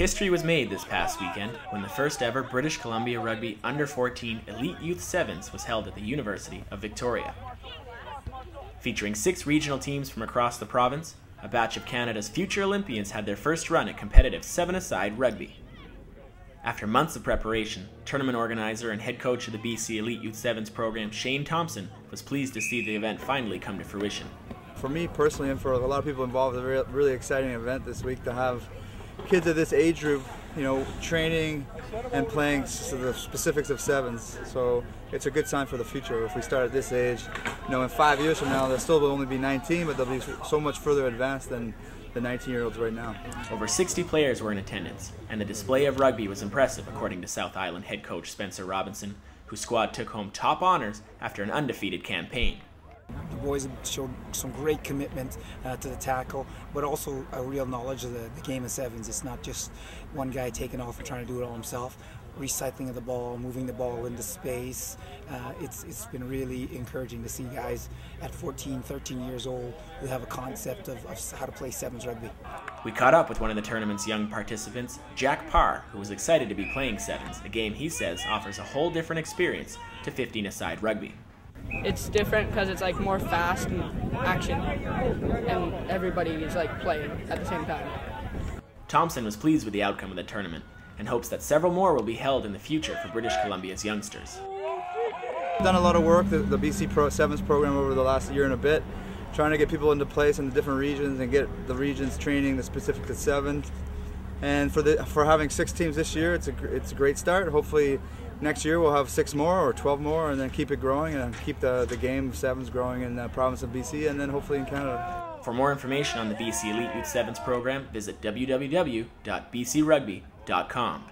History was made this past weekend when the first ever British Columbia Rugby Under-14 Elite Youth Sevens was held at the University of Victoria. Featuring 6 regional teams from across the province, a batch of Canada's future Olympians had their first run at competitive 7-a-side rugby. After months of preparation, tournament organizer and head coach of the BC Elite Youth Sevens program, Shane Thompson, was pleased to see the event finally come to fruition. For me personally, and for a lot of people involved, it's a really exciting event this week to have kids of this age group, training and playing the specifics of sevens. So it's a good sign for the future. If we start at this age, in 5 years from now, they'll still only be 19, but they'll be so much further advanced than the 19-year-olds right now. Over 60 players were in attendance, and the display of rugby was impressive, according to South Island head coach Spencer Robinson, whose squad took home top honors after an undefeated campaign. The boys showed some great commitment to the tackle, but also a real knowledge of the game of sevens. It's not just one guy taking off and trying to do it all himself. Recycling of the ball, moving the ball into space. It's been really encouraging to see guys at 14, 13 years old who have a concept of how to play sevens rugby. We caught up with one of the tournament's young participants, Jack Parr, who was excited to be playing sevens, a game he says offers a whole different experience to 15-a-side rugby. It's different because it's like more fast and action, and everybody is like playing at the same time. Thompson was pleased with the outcome of the tournament and hopes that several more will be held in the future for British Columbia's youngsters. We've done a lot of work, the BC Pro Sevens program, over the last year and a bit, trying to get people into place in the different regions and get the regions training the specific to sevens. And for having 6 teams this year, it's a great start. Hopefully next year we'll have 6 more or 12 more, and then keep it growing and keep the game of sevens growing in the province of BC and then hopefully in Canada. For more information on the BC Elite Youth Sevens program, visit www.bcrugby.com.